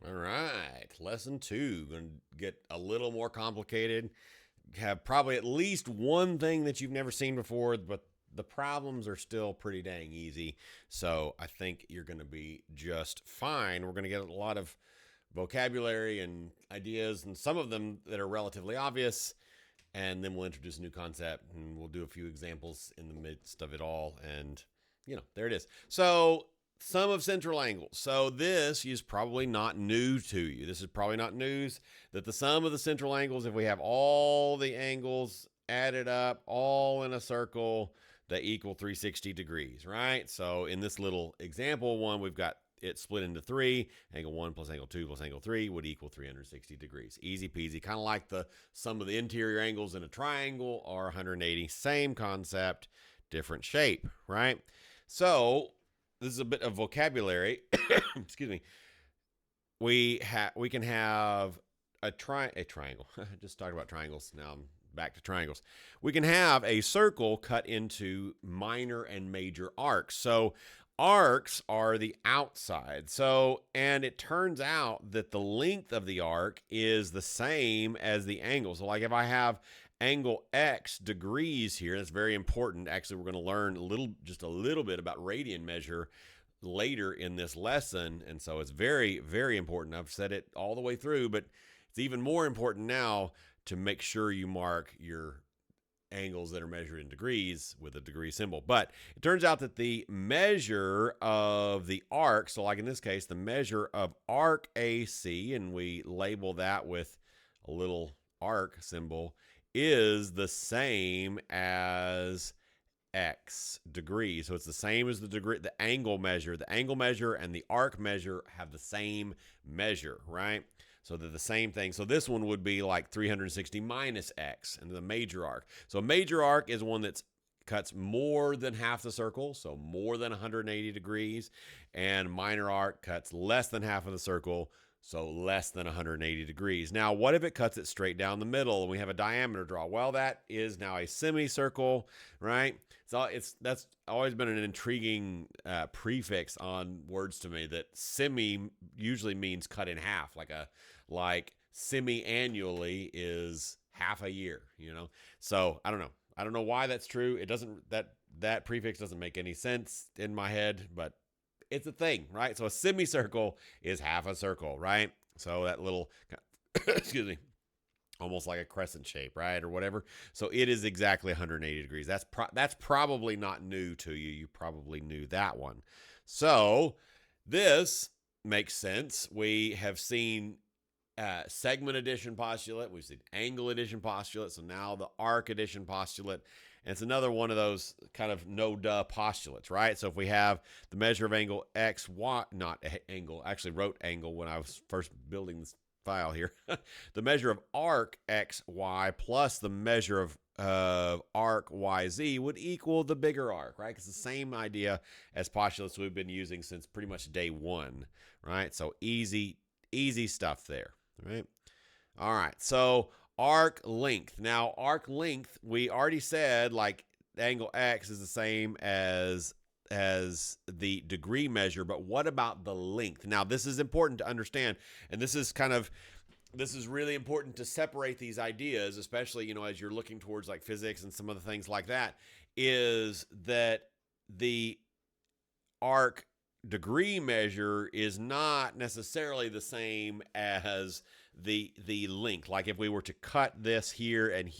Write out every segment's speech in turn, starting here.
All right, lesson 2. Going to get a little more complicated. Have probably at least one thing that you've never seen before, but the problems are still pretty dang easy. So I think you're going to be just fine. We're going to get a lot of vocabulary and ideas, and some of them that are relatively obvious. And then we'll introduce a new concept, and we'll do a few examples in the midst of it all. And, there it is. So sum of central angles. So this is probably not new to you. This is probably not news that the sum of the central angles, if we have all the angles added up all in a circle, they equal 360 degrees, right? So in this little example one, we've got it split into 3. Angle 1 plus angle 2 plus angle 3 would equal 360 degrees. Easy peasy. Kind of like the sum of the interior angles in a triangle are 180. Same concept, different shape, right? So this is a bit of vocabulary. Excuse me. We can have a triangle. Just talked about triangles. Now I'm back to triangles. We can have a circle cut into minor and major arcs. So arcs are the outside. So, and it turns out that the length of the arc is the same as the angle. So like if I have angle X degrees here, that's very important. Actually, we're going to learn just a little bit about radian measure later in this lesson. And so it's very, very important. I've said it all the way through, but it's even more important now to make sure you mark your angles that are measured in degrees with a degree symbol. But it turns out that the measure of the arc, so like in this case, the measure of arc AC, and we label that with a little arc symbol, is the same as X degrees. So it's the same as the degree, the angle measure. The angle measure and the arc measure have the same measure, right? So they're the same thing. So this one would be like 360 minus X and the major arc. So a major arc is one that cuts more than half the circle, so more than 180 degrees, and minor arc cuts less than half of the circle, so less than 180 degrees. Now, what if it cuts it straight down the middle and we have a diameter draw? Well, that is now a semicircle, right? So that's always been an intriguing prefix on words to me, that semi usually means cut in half, like semi-annually is half a year, So I don't know. I don't know why that's true. It doesn't, that prefix doesn't make any sense in my head, but it's a thing, right? So a semicircle is half a circle, right? So that little, excuse me, almost like a crescent shape, right? Or whatever. So it is exactly 180 degrees. That's probably not new to you. You probably knew that one. So this makes sense. We have seen segment addition postulate. We've seen angle addition postulate. So now the arc addition postulate. And it's another one of those kind of no-duh postulates, right? So if we have the measure of angle x, y, not angle, I actually wrote angle when I was first building this file here. The measure of arc x, y plus the measure of arc y, z would equal the bigger arc, right? It's the same idea as postulates we've been using since pretty much day one, right? So easy stuff there, right? All right, so arc length. Now, arc length, we already said like angle X is the same as the degree measure, but what about the length? Now, this is important to understand, and this is really important to separate these ideas, especially, as you're looking towards like physics and some of the things like that, is that the arc degree measure is not necessarily the same as the length. Like if we were to cut this here and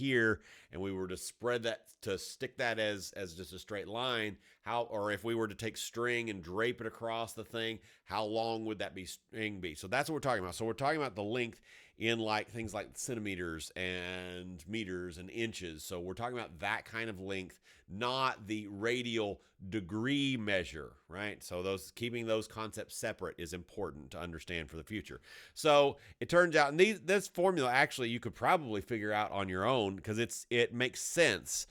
we were to spread that, to stick that as just a straight line, or if we were to take string and drape it across the thing, how long would that string be? So that's what we're talking about. So we're talking about the length in like things like centimeters and meters and inches. So we're talking about that kind of length, not the radial degree measure, right? So keeping those concepts separate is important to understand for the future. So it turns out, and this formula actually you could probably figure out on your own because it makes sense,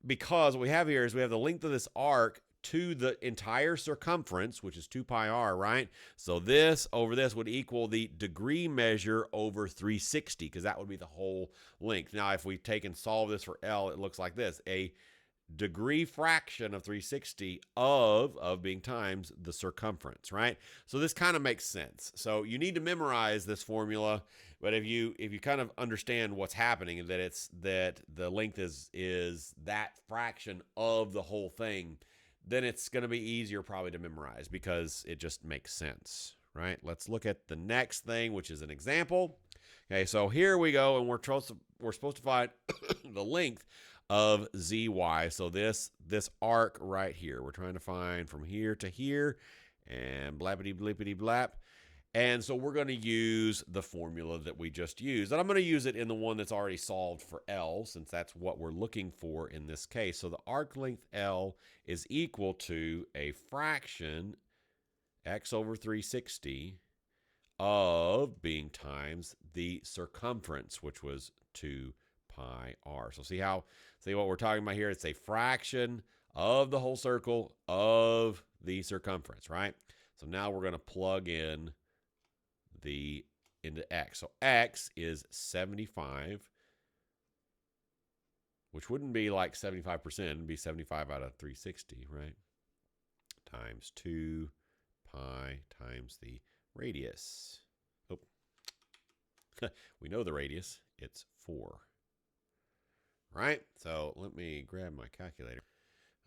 because what we have here is we have the length of this arc to the entire circumference, which is 2 pi r, right? So this over this would equal the degree measure over 360, because that would be the whole length. Now, if we take and solve this for L, it looks like this. A degree fraction of 360 of being times the circumference, right? So this kind of makes sense. So you need to memorize this formula, but if you kind of understand what's happening, that it's that the length is that fraction of the whole thing, then it's going to be easier probably to memorize because it just makes sense, right? Let's look at the next thing, which is an example. Okay, so here we go, and we're supposed to find the length of zy. So this arc right here, we're trying to find from here to here, and blappity blippity blap. And so we're going to use the formula that we just used. And I'm going to use it in the one that's already solved for L, since that's what we're looking for in this case. So the arc length L is equal to a fraction, x over 360, of being times the circumference, which was 2 pi r. So see what we're talking about here? It's a fraction of the whole circle of the circumference, right? So now we're going to plug in into x. So x is 75, which wouldn't be like 75%. It'd be 75 out of 360, right? Times 2 pi times the radius. Oh, we know the radius. It's 4. Right? So let me grab my calculator.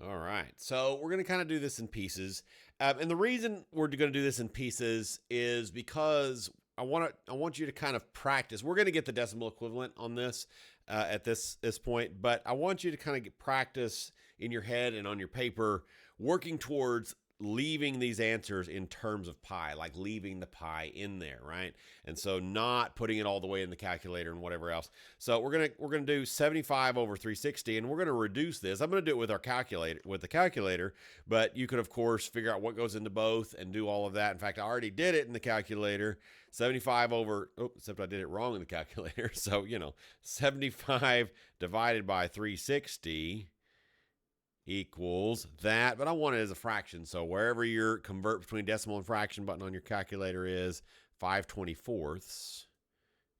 All right. So we're going to kind of do this in pieces. And the reason we're going to do this in pieces is because I want you to kind of practice. We're going to get the decimal equivalent on this at this point, but I want you to kind of get practice in your head and on your paper working towards leaving these answers in terms of pi, like leaving the pi in there, right? And so not putting it all the way in the calculator and whatever else. So we're gonna do 75 over 360, and we're gonna reduce this. I'm gonna do it with the calculator, but you could of course figure out what goes into both and do all of that. In fact, I already did it in the calculator. 75 over, except I did it wrong in the calculator. So 75 divided by 360 equals that, but I want it as a fraction. So wherever your convert between decimal and fraction button on your calculator is, 5/24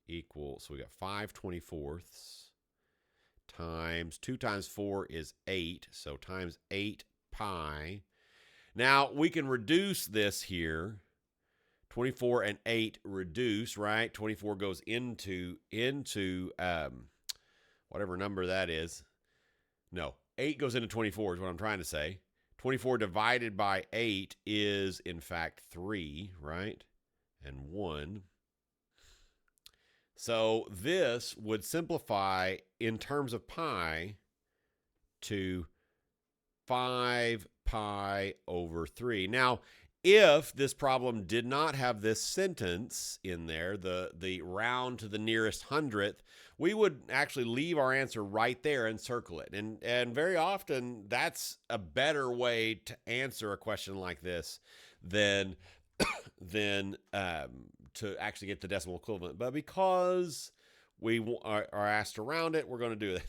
equals, so we got 5/24 times 2 times 4 is 8, so times 8 pi. Now we can reduce this here. 24 and 8 reduce, right? 24 goes into whatever number that is. No, 8 goes into 24 is what I'm trying to say. 24 divided by 8 is, in fact, 3, right? And 1. So this would simplify in terms of pi to 5 pi over 3. Now, if this problem did not have this sentence in there, the round to the nearest hundredth, we would actually leave our answer right there and circle it. And very often that's a better way to answer a question like this than to actually get the decimal equivalent. But because we are asked around it, we're going to do it.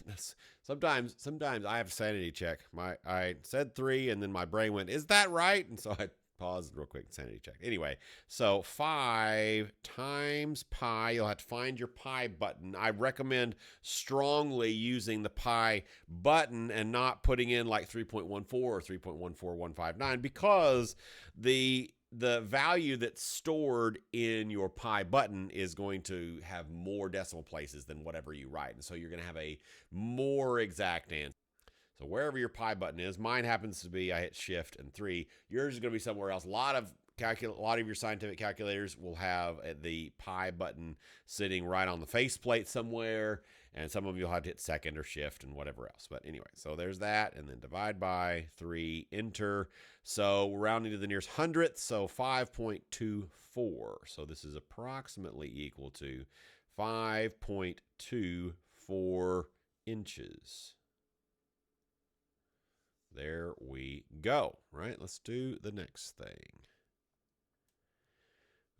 Sometimes I have a sanity check. I said 3, and then my brain went, "Is that right?" And so I paused real quick, sanity check. Anyway, so 5 times pi, you'll have to find your pi button. I recommend strongly using the pi button and not putting in like 3.14 or 3.14159 because the value that's stored in your pi button is going to have more decimal places than whatever you write. And so you're going to have a more exact answer. So wherever your pi button is, mine happens to be, I hit shift and 3. Yours is going to be somewhere else. A lot of your scientific calculators will have the pi button sitting right on the faceplate somewhere, and some of you will have to hit second or shift and whatever else. But anyway, so there's that, and then divide by 3, enter. So we're rounding to the nearest hundredth, so 5.24. So this is approximately equal to 5.24 inches. There we go, right? Let's do the next thing.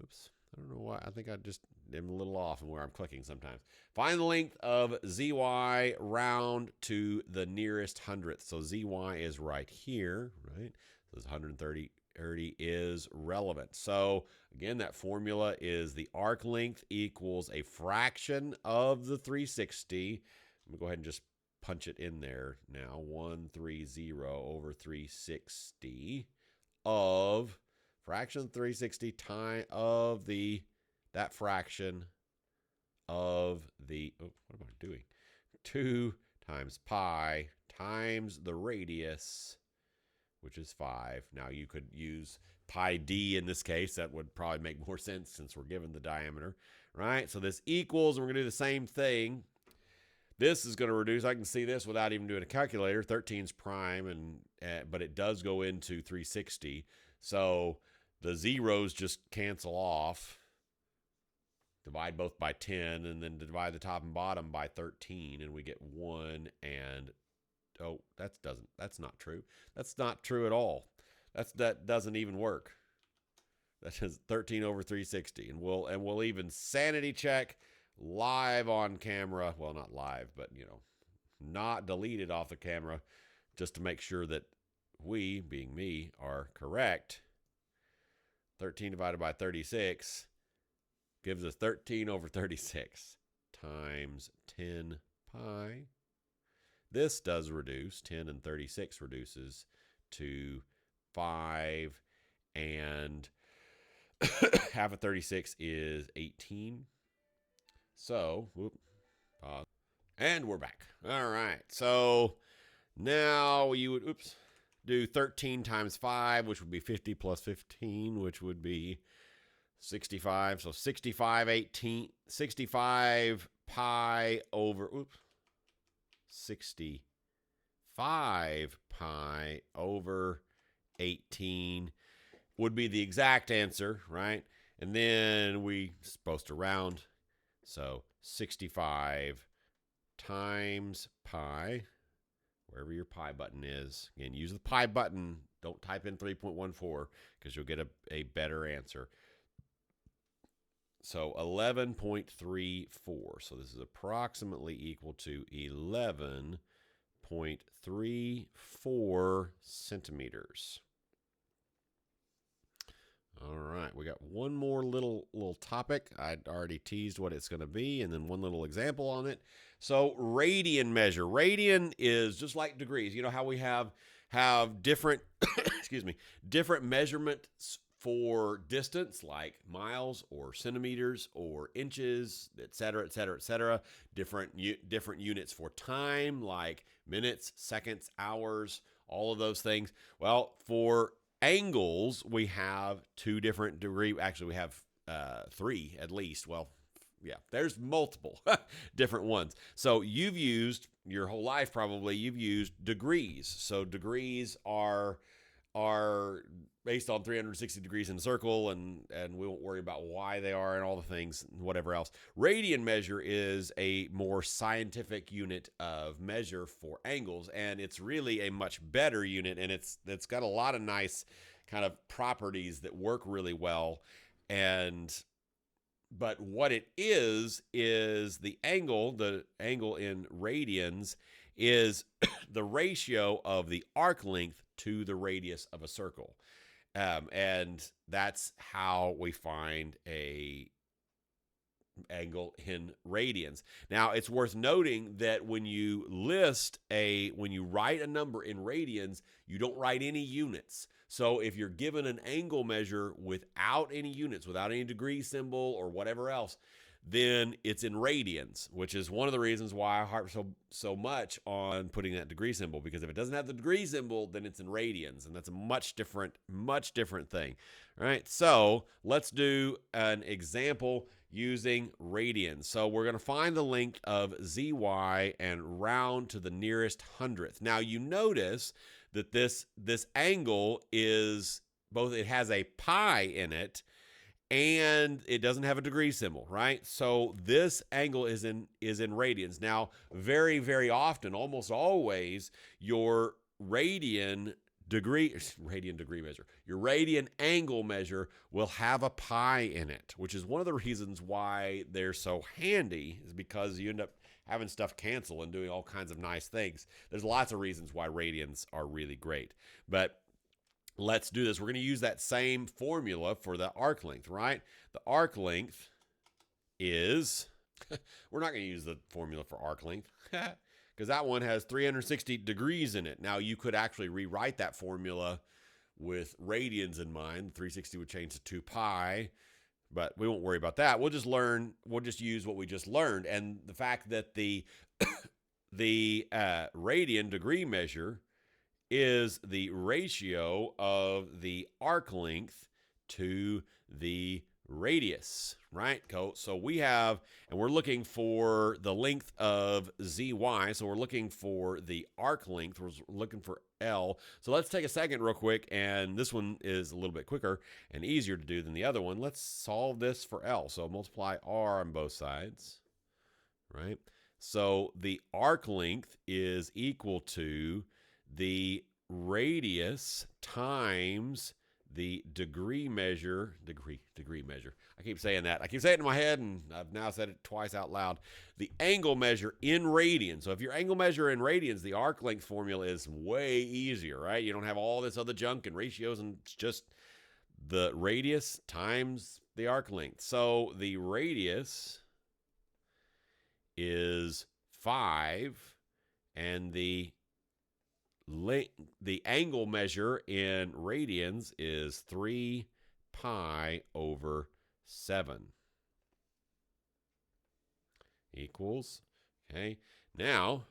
Oops, I don't know why. I think I just am a little off in where I'm clicking sometimes. Find the length of zy round to the nearest hundredth. So zy is right here, right? So this 130 is relevant. So again, that formula is the arc length equals a fraction of the 360. I'm going to go ahead and just punch it in there now. 130 over 360 of fraction 360 time of that fraction of the, oh, what am I doing? 2 times pi times the radius, which is 5. Now you could use pi d in this case. That would probably make more sense since we're given the diameter, right? So this equals, and we're going to do the same thing. This is going to reduce. I can see this without even doing a calculator. 13's prime, but it does go into 360. So the zeros just cancel off. Divide both by 10, and then divide the top and bottom by 13, and we get 1 and, oh, that's not true. That's not true at all. That doesn't even work. That is 13 over 360, and we'll even sanity check live on camera. Well, not live, but not deleted off the camera, just to make sure that we, being me, are correct. 13 divided by 36 gives us 13 over 36 times 10 pi. This does reduce. 10 and 36 reduces to 5, and half of 36 is 18. So, pause. And we're back. All right. So now you would, do 13 times 5, which would be 50 plus 15, which would be 65. So 65 pi over, 65 pi over 18 would be the exact answer, right? And then we supposed to round. So 65 times pi, wherever your pi button is. Again, use the pi button. Don't type in 3.14 because you'll get a better answer. So 11.34. So this is approximately equal to 11.34 centimeters. All right, we got one more little topic. I'd already teased what it's going to be, and then one little example on it. So radian measure. Radian is just like degrees. You know how we have different different measurements for distance, like miles or centimeters or inches, et cetera, et cetera, et cetera. Different units for time, like minutes, seconds, hours, all of those things. Well, for angles, we have 2 different degree. Actually, we have 3 at least. Well, yeah, there's multiple different ones. So you've used your whole life probably. You've used degrees. So degrees are based on 360 degrees in a circle, and we won't worry about why they are and all the things, whatever else. Radian measure is a more scientific unit of measure for angles, and it's really a much better unit, and it's got a lot of nice kind of properties that work really well. But what it is the angle in radians is the ratio of the arc length to the radius of a circle. And that's how we find a angle in radians. Now, it's worth noting that when you write a number in radians, you don't write any units. So if you're given an angle measure without any units, without any degree symbol or whatever else, then it's in radians, which is one of the reasons why I harp so much on putting that degree symbol, because if it doesn't have the degree symbol, then it's in radians, and that's a much different thing. All right, so let's do an example using radians. So we're going to find the length of zy and round to the nearest hundredth. Now you notice that this angle is both, it has a pi in it, and it doesn't have a degree symbol, right? So this angle is in radians. Now, very, very often, almost always, your radian degree measure, your radian angle measure will have a pi in it, which is one of the reasons why they're so handy, is because you end up having stuff cancel and doing all kinds of nice things. There's lots of reasons why radians are really great, but let's do this. We're going to use that same formula for the arc length, right? The arc length is, we're not going to use the formula for arc length. because that one has 360 degrees in it. Now, you could actually rewrite that formula with radians in mind. 360 would change to 2 pi, but we won't worry about that. We'll just use what we just learned. And the fact that the radian degree measure is the ratio of the arc length to the radius, right? So we have, and we're looking for the length of ZY. So we're looking for the arc length. We're looking for L. So let's take a second real quick. And this one is a little bit quicker and easier to do than the other one. Let's solve this for L. So multiply R on both sides, right? So the arc length is equal to the radius times the degree measure. I keep saying that. I keep saying it in my head, and I've now said it twice out loud. The angle measure in radians. So if your angle measure in radians, the arc length formula is way easier, right? You don't have all this other junk and ratios, and it's just the radius times the arc length. So the radius is 5, and the angle measure in radians is 3 pi over 7 equals, okay, now,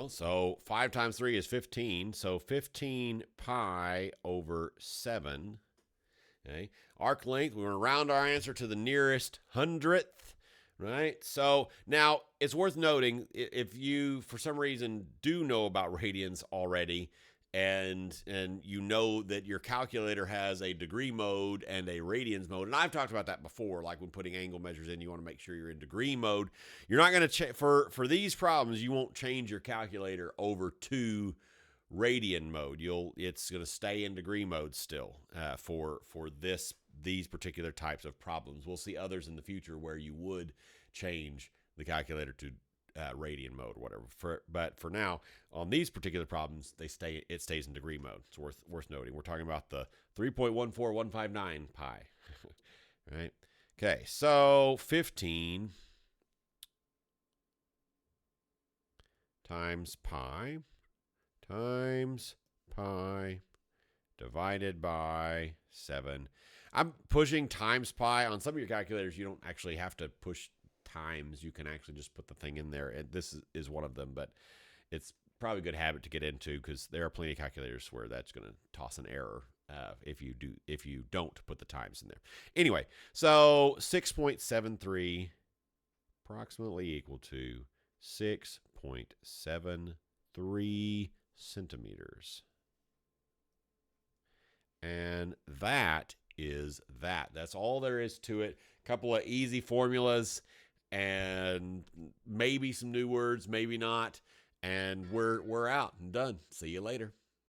so 5 times 3 is 15, so 15 pi over 7, okay, arc length, we're going to round our answer to the nearest hundredth, right? So now it's worth noting, if you for some reason do know about radians already, and you know that your calculator has a degree mode and a radians mode, and I've talked about that before, like when putting angle measures in, you want to make sure you're in degree mode. You're not going to for these problems, you won't change your calculator over to radian mode. It's going to stay in degree mode still for these particular types of problems. We'll see others in the future where you would change the calculator to radian mode or whatever. But for now, on these particular problems, it stays in degree mode. It's worth noting. We're talking about the 3.14159 pi. Right? Okay, so 15 times pi divided by 7. I'm pushing times pi. On some of your calculators, you don't actually have to push times. You can actually just put the thing in there. And this is one of them, but it's probably a good habit to get into because there are plenty of calculators where that's going to toss an error if you don't put the times in there. Anyway, so 6.73 approximately equal to 6.73 centimeters. And that is that. That's all there is to it. A couple of easy formulas and maybe some new words, maybe not. And we're out and done. See you later.